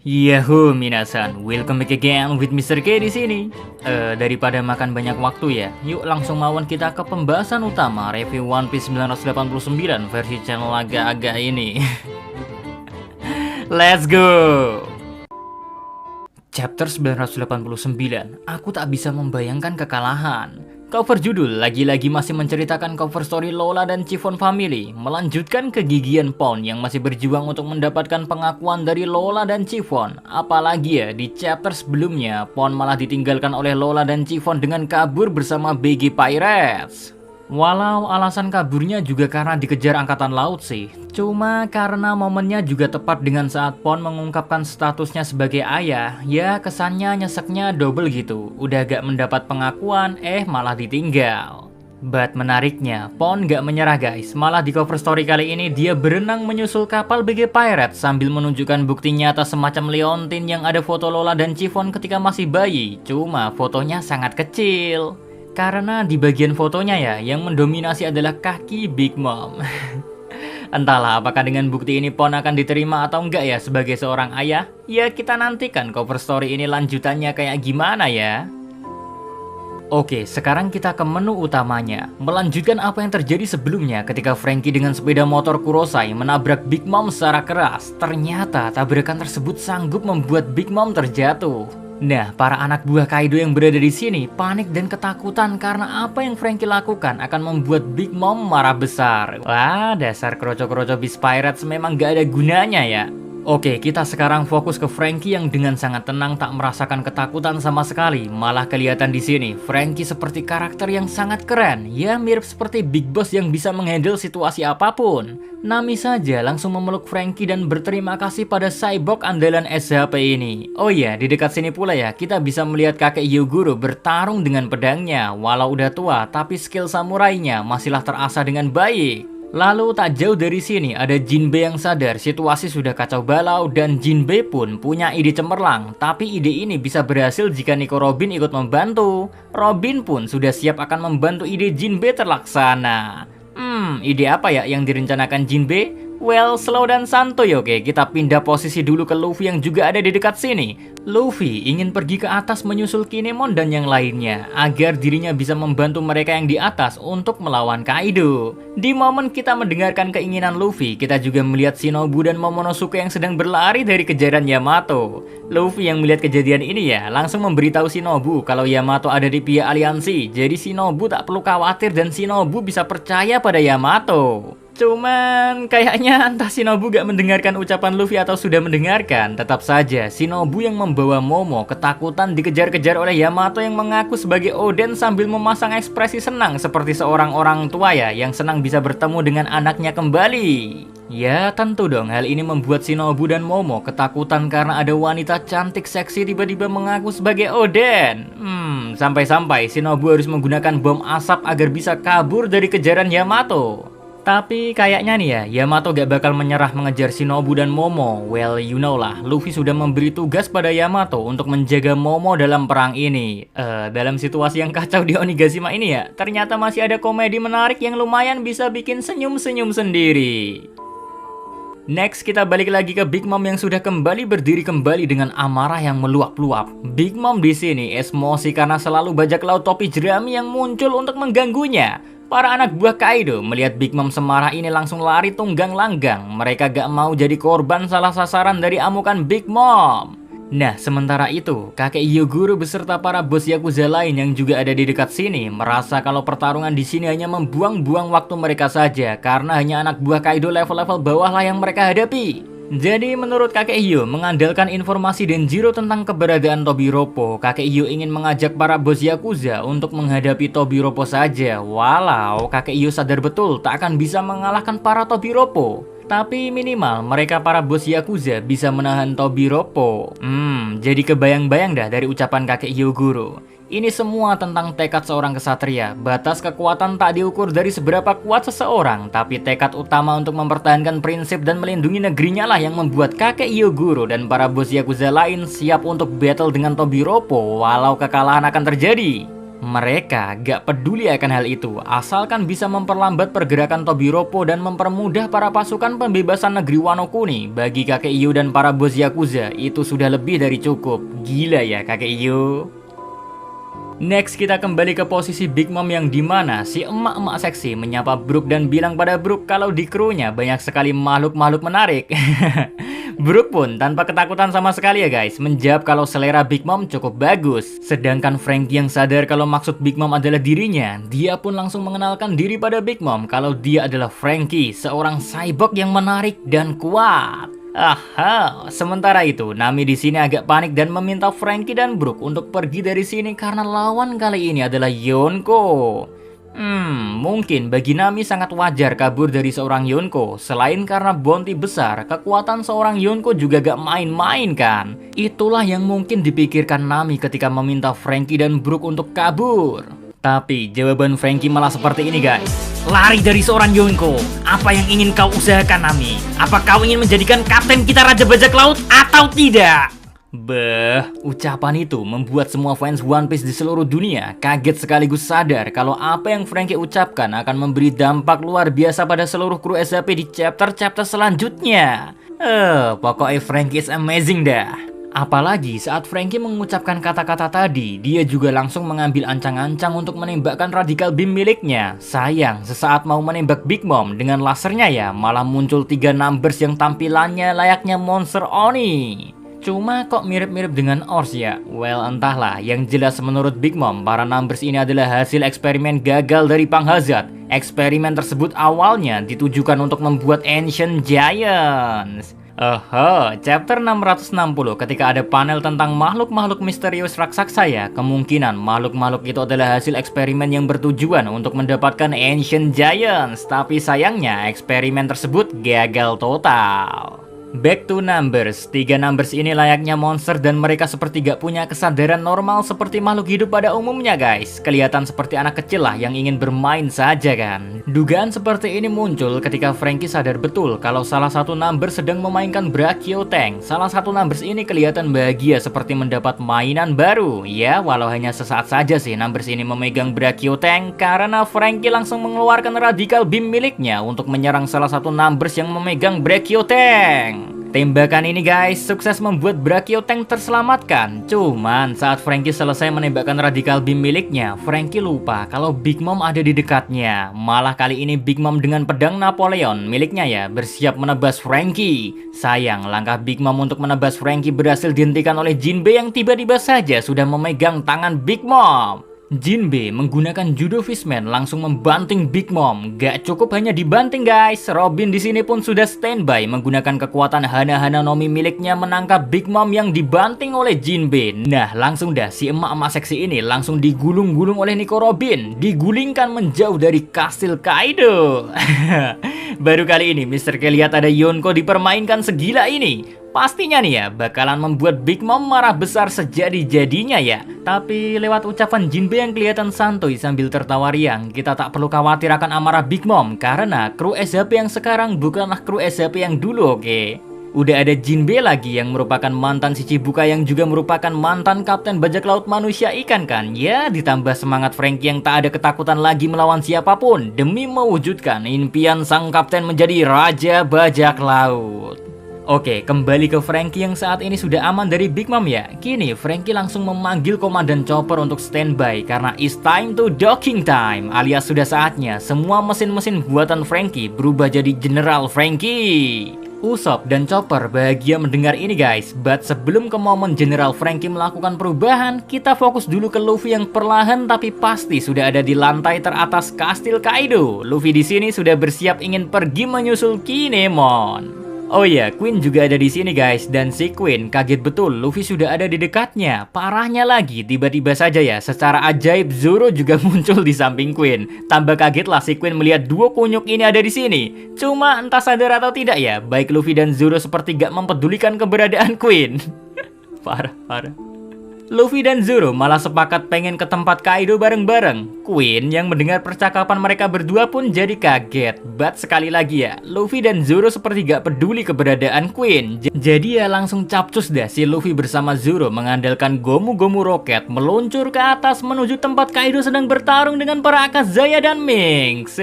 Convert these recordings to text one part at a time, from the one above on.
Yahoo minasan, welcome back again with Mr. K di sini. Daripada makan banyak waktu ya, yuk langsung mawon kita ke pembahasan utama review One Piece 989 versi channel agak-agak ini. Let's go. Chapter 989, aku tak bisa membayangkan kekalahan. Cover judul lagi-lagi masih menceritakan cover story Lola dan Chiffon Family, melanjutkan kegigihan Pon yang masih berjuang untuk mendapatkan pengakuan dari Lola dan Chiffon. Apalagi ya, di chapter sebelumnya, Pon malah ditinggalkan oleh Lola dan Chiffon dengan kabur bersama BG Pirates. Walau alasan kaburnya juga karena dikejar angkatan laut sih, cuma karena momennya juga tepat dengan saat Pon mengungkapkan statusnya sebagai ayah, ya kesannya nyeseknya double gitu. Udah gak mendapat pengakuan, malah ditinggal. But menariknya, Pon gak menyerah guys, malah di cover story kali ini dia berenang menyusul kapal BG Pirate sambil menunjukkan bukti nyata semacam Leontin yang ada foto Lola dan Chiffon ketika masih bayi, cuma fotonya sangat kecil. Karena di bagian fotonya ya, yang mendominasi adalah kaki Big Mom. Entahlah apakah dengan bukti ini Pon akan diterima atau enggak ya sebagai seorang ayah. Ya kita nantikan cover story ini lanjutannya kayak gimana ya. Oke, sekarang kita ke menu utamanya. Melanjutkan apa yang terjadi sebelumnya ketika Franky dengan sepeda motor Kurosai menabrak Big Mom secara keras. Ternyata tabrakan tersebut sanggup membuat Big Mom terjatuh. Nah, para anak buah Kaido yang berada di sini panik dan ketakutan karena apa yang Franky lakukan akan membuat Big Mom marah besar. Wah, dasar kroco-kroco Beast Pirates memang gak ada gunanya ya. Oke, kita sekarang fokus ke Franky yang dengan sangat tenang tak merasakan ketakutan sama sekali. Malah kelihatan di sini, Franky seperti karakter yang sangat keren. Ya, mirip seperti Big Boss yang bisa menghandle situasi apapun. Nami saja langsung memeluk Franky dan berterima kasih pada cyborg andalan SHP ini. Oh iya, di dekat sini pula ya, kita bisa melihat kakek Hyoguro bertarung dengan pedangnya. Walau udah tua, tapi skill samurainya masihlah terasah dengan baik. Lalu tak jauh dari sini ada Jinbe yang sadar situasi sudah kacau balau dan Jinbe pun punya ide cemerlang. Tapi ide ini bisa berhasil jika Nico Robin ikut membantu. Robin pun sudah siap akan membantu ide Jinbe terlaksana. Ide apa ya yang direncanakan Jinbe? Well, slow dan santuy. Oke, kita pindah posisi dulu ke Luffy yang juga ada di dekat sini. Luffy ingin pergi ke atas menyusul Kinemon dan yang lainnya agar dirinya bisa membantu mereka yang di atas untuk melawan Kaido. Di momen kita mendengarkan keinginan Luffy, kita juga melihat Shinobu dan Momonosuke yang sedang berlari dari kejaran Yamato. Luffy yang melihat kejadian ini ya, langsung memberitahu Shinobu kalau Yamato ada di pihak aliansi. Jadi Shinobu tak perlu khawatir dan Shinobu bisa percaya pada Yamato. Cuman kayaknya entah Shinobu gak mendengarkan ucapan Luffy atau sudah mendengarkan. Tetap saja Shinobu yang membawa Momo ketakutan dikejar-kejar oleh Yamato yang mengaku sebagai Oden sambil memasang ekspresi senang seperti seorang orang tua ya yang senang bisa bertemu dengan anaknya kembali. Ya tentu dong, hal ini membuat Shinobu dan Momo ketakutan karena ada wanita cantik seksi tiba-tiba mengaku sebagai Oden. Sampai-sampai Shinobu harus menggunakan bom asap agar bisa kabur dari kejaran Yamato. Tapi kayaknya nih ya, Yamato gak bakal menyerah mengejar Shinobu dan Momo. Well, you know lah, Luffy sudah memberi tugas pada Yamato untuk menjaga Momo dalam perang ini. Dalam situasi yang kacau di Onigashima ini ya, ternyata masih ada komedi menarik yang lumayan bisa bikin senyum-senyum sendiri. Next, kita balik lagi ke Big Mom yang sudah kembali berdiri kembali dengan amarah yang meluap-luap. Big Mom di sini emosi karena selalu bajak laut topi jerami yang muncul untuk mengganggunya. Para anak buah Kaido melihat Big Mom semarah ini langsung lari tunggang langgang. Mereka gak mau jadi korban salah sasaran dari amukan Big Mom. Nah, sementara itu, kakek Hyoguro beserta para bos Yakuza lain yang juga ada di dekat sini merasa kalau pertarungan di sini hanya membuang-buang waktu mereka saja karena hanya anak buah Kaido level-level bawah lah yang mereka hadapi. Jadi menurut kakek Hyo, mengandalkan informasi Denjiro tentang keberadaan Tobiropo, kakek Hyo ingin mengajak para bos Yakuza untuk menghadapi Tobiropo saja. Walau kakek Hyo sadar betul tak akan bisa mengalahkan para Tobiropo, tapi minimal mereka para bos Yakuza bisa menahan Tobiropo. Jadi kebayang-bayang dah dari ucapan kakek Hyoguro. Ini semua tentang tekad seorang kesatria. Batas kekuatan tak diukur dari seberapa kuat seseorang, tapi tekad utama untuk mempertahankan prinsip dan melindungi negerinya lah yang membuat kakek Hyoguro dan para bos Yakuza lain siap untuk battle dengan Tobiropo walau kekalahan akan terjadi. Mereka gak peduli akan hal itu, asalkan bisa memperlambat pergerakan Tobiropo dan mempermudah para pasukan pembebasan negeri Wano Kuni. Bagi kakek Iyo dan para bos Yakuza, itu sudah lebih dari cukup. Gila ya kakek Iyo. Next kita kembali ke posisi Big Mom yang dimana si emak-emak seksi menyapa Brook dan bilang pada Brook kalau di krunya banyak sekali makhluk-makhluk menarik. Brook pun tanpa ketakutan sama sekali ya guys, menjawab kalau selera Big Mom cukup bagus. Sedangkan Franky yang sadar kalau maksud Big Mom adalah dirinya, dia pun langsung mengenalkan diri pada Big Mom kalau dia adalah Franky, seorang cyborg yang menarik dan kuat. Aha, sementara itu Nami di sini agak panik dan meminta Franky dan Brook untuk pergi dari sini karena lawan kali ini adalah Yonko. Mungkin bagi Nami sangat wajar kabur dari seorang Yonko. Selain karena bounty besar, kekuatan seorang Yonko juga gak main-main kan. Itulah yang mungkin dipikirkan Nami ketika meminta Franky dan Brook untuk kabur. Tapi jawaban Franky malah seperti ini guys. Lari dari seorang Yonko. Apa yang ingin kau usahakan Nami? Apa kau ingin menjadikan kapten kita Raja Bajak Laut atau tidak? Ucapan itu membuat semua fans One Piece di seluruh dunia kaget sekaligus sadar kalau apa yang Franky ucapkan akan memberi dampak luar biasa pada seluruh kru SAP di chapter-chapter selanjutnya. Pokoknya Franky is amazing dah. Apalagi saat Franky mengucapkan kata-kata tadi, dia juga langsung mengambil ancang-ancang untuk menembakkan radical beam miliknya. Sayang, sesaat mau menembak Big Mom dengan lasernya ya, malah muncul 3 numbers yang tampilannya layaknya monster Oni. Cuma kok mirip-mirip dengan Ors ya? Well, entahlah. Yang jelas menurut Big Mom, para numbers ini adalah hasil eksperimen gagal dari Pang Hazard. Eksperimen tersebut awalnya ditujukan untuk membuat Ancient Giants. Chapter 660 ketika ada panel tentang makhluk-makhluk misterius raksasa ya, kemungkinan makhluk-makhluk itu adalah hasil eksperimen yang bertujuan untuk mendapatkan Ancient Giants. Tapi sayangnya eksperimen tersebut gagal total. Back to numbers, 3 numbers ini layaknya monster dan mereka seperti gak punya kesadaran normal seperti makhluk hidup pada umumnya guys. Kelihatan seperti anak kecil lah yang ingin bermain saja kan. Dugaan seperti ini muncul ketika Franky sadar betul kalau salah satu numbers sedang memainkan Brachio Tank. Salah satu numbers ini kelihatan bahagia seperti mendapat mainan baru. Ya, walau hanya sesaat saja sih numbers ini memegang Brachio Tank karena Franky langsung mengeluarkan radical beam miliknya untuk menyerang salah satu numbers yang memegang Brachio Tank. Tembakan ini guys sukses membuat Brachio Tank terselamatkan. Cuman saat Franky selesai menembakkan radical beam miliknya, Franky lupa kalau Big Mom ada di dekatnya. Malah kali ini Big Mom dengan pedang Napoleon miliknya ya bersiap menebas Franky. Sayang, langkah Big Mom untuk menebas Franky berhasil dihentikan oleh Jinbe yang tiba-tiba saja sudah memegang tangan Big Mom. Jinbe menggunakan Judo Fishman langsung membanting Big Mom. Gak cukup hanya dibanting guys, Robin di sini pun sudah standby menggunakan kekuatan Hana-Hana Nomi miliknya menangkap Big Mom yang dibanting oleh Jinbe. Nah langsung dah si emak-emak seksi ini langsung digulung-gulung oleh Nico Robin, digulingkan menjauh dari kastil Kaido. Baru kali ini Mr. K lihat ada Yonko dipermainkan segila ini. Pastinya nih ya, bakalan membuat Big Mom marah besar sejadi-jadinya ya. Tapi lewat ucapan Jinbe yang kelihatan santuy sambil tertawa riang, kita tak perlu khawatir akan amarah Big Mom karena kru SHP yang sekarang bukanlah kru SHP yang dulu, oke? Udah ada Jinbe lagi yang merupakan mantan Shichibuka yang juga merupakan mantan kapten bajak laut manusia ikan kan. Ya, ditambah semangat Franky yang tak ada ketakutan lagi melawan siapapun demi mewujudkan impian sang kapten menjadi Raja Bajak Laut. Oke, kembali ke Franky yang saat ini sudah aman dari Big Mom ya. Kini Franky langsung memanggil Komandan Chopper untuk standby karena it's time to docking time, alias sudah saatnya semua mesin-mesin buatan Franky berubah jadi General Franky. Usopp dan Chopper bahagia mendengar ini guys. But sebelum ke momen General Franky melakukan perubahan, kita fokus dulu ke Luffy yang perlahan tapi pasti sudah ada di lantai teratas kastil Kaido. Luffy di sini sudah bersiap ingin pergi menyusul Kinemon. Oh iya, Queen juga ada di sini guys, dan si Queen kaget betul Luffy sudah ada di dekatnya. Parahnya lagi, tiba-tiba saja ya, secara ajaib Zoro juga muncul di samping Queen. Tambah kaget lah si Queen melihat duo kunyuk ini ada di sini. Cuma entah sadar atau tidak ya, baik Luffy dan Zoro seperti gak mempedulikan keberadaan Queen. Parah. Luffy dan Zoro malah sepakat pengen ke tempat Kaido bareng-bareng. Queen yang mendengar percakapan mereka berdua pun jadi kaget. But sekali lagi ya, Luffy dan Zoro seperti gak peduli keberadaan Queen. Jadi ya langsung capcus dah si Luffy bersama Zoro mengandalkan Gomu-Gomu Rocket meluncur ke atas menuju tempat Kaido sedang bertarung dengan para Akazaya dan Minks.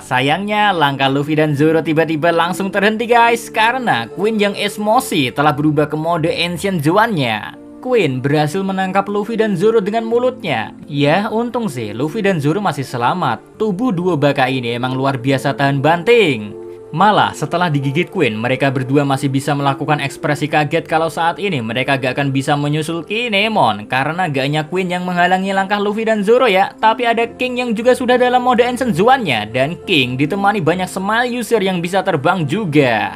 Sayangnya langkah Luffy dan Zoro tiba-tiba langsung terhenti guys, karena Queen yang emosi telah berubah ke mode Ancient Zoan-nya. Queen berhasil menangkap Luffy dan Zoro dengan mulutnya. Ya, untung sih Luffy dan Zoro masih selamat. Tubuh dua baka ini emang luar biasa tahan banting. Malah setelah digigit Queen, mereka berdua masih bisa melakukan ekspresi kaget kalau saat ini mereka gak akan bisa menyusul Kinemon. Karena gak hanya Queen yang menghalangi langkah Luffy dan Zoro ya, tapi ada King yang juga sudah dalam mode Ancient Zoan-nya. Dan King ditemani banyak Smile User yang bisa terbang juga.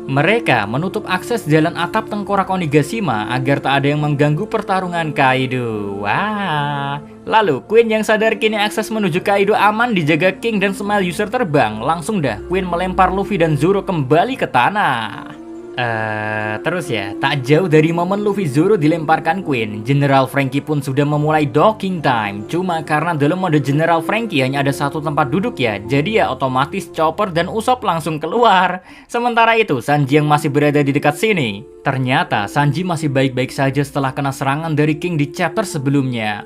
Mereka menutup akses jalan atap tengkorak Onigashima agar tak ada yang mengganggu pertarungan Kaido. Wah. Lalu Queen yang sadar kini akses menuju Kaido aman dijaga King dan Smile User terbang. Langsung dah Queen melempar Luffy dan Zoro kembali ke tanah. Terus ya, tak jauh dari momen Luffy Zoro dilemparkan Queen, General Franky pun sudah memulai docking time. Cuma karena dalam mode General Franky hanya ada satu tempat duduk ya, jadi ya otomatis Chopper dan Usopp langsung keluar. Sementara itu Sanji yang masih berada di dekat sini. Ternyata Sanji masih baik-baik saja setelah kena serangan dari King di chapter sebelumnya.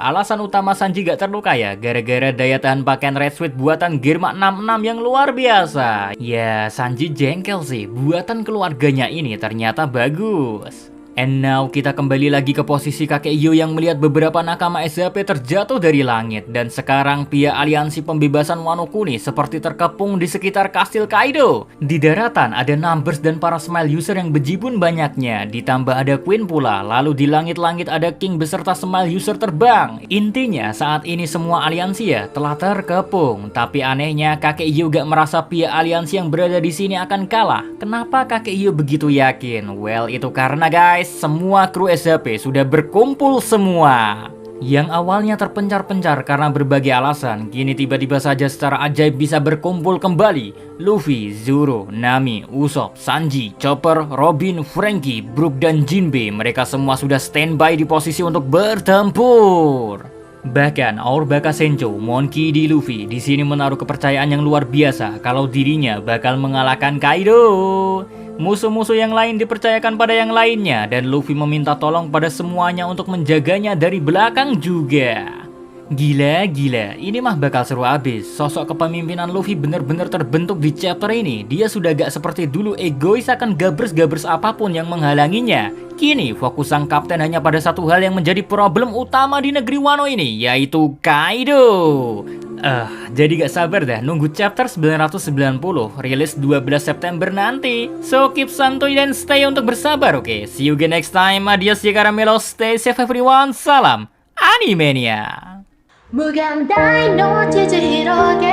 Alasan utama Sanji gak terluka ya, gara-gara daya tahan pakaian Red Sweet buatan Germa 66 yang luar biasa. Ya, Sanji jengkel sih, buatan keluarganya ini ternyata bagus. And now kita kembali lagi ke posisi kakek Yo yang melihat beberapa nakama SHP terjatuh dari langit. Dan sekarang pihak aliansi pembebasan Wano Kuni seperti terkepung di sekitar kastil Kaido. Di daratan ada Numbers dan para Smile User yang bejibun banyaknya. Ditambah ada Queen pula. Lalu di langit-langit ada King beserta Smile User terbang. Intinya saat ini semua aliansi ya telah terkepung. Tapi anehnya kakek Yo gak merasa pihak aliansi yang berada di sini akan kalah. Kenapa kakek Yo begitu yakin? Well, itu karena guys, semua kru SHP sudah berkumpul semua. Yang awalnya terpencar-pencar karena berbagai alasan, kini tiba-tiba saja secara ajaib bisa berkumpul kembali. Luffy, Zoro, Nami, Usopp, Sanji, Chopper, Robin, Franky, Brook dan Jinbe, mereka semua sudah standby di posisi untuk bertempur. Bahkan Our Baka Sencho, Monkey D. Luffy di sini menaruh kepercayaan yang luar biasa kalau dirinya bakal mengalahkan Kaido. Musuh-musuh yang lain dipercayakan pada yang lainnya dan Luffy meminta tolong pada semuanya untuk menjaganya dari belakang juga. Gila, ini mah bakal seru abis. Sosok kepemimpinan Luffy bener-bener terbentuk di chapter ini. Dia sudah gak seperti dulu egois akan gabres-gabres apapun yang menghalanginya. Kini fokus sang kapten hanya pada satu hal yang menjadi problem utama di negeri Wano ini, yaitu Kaido. Jadi gak sabar dah nunggu chapter 990 rilis 12 September nanti. So keep santuy dan stay untuk bersabar, oke? See you again next time. Adios ya karamelo, stay safe everyone. Salam Animania. 無限大の地広げ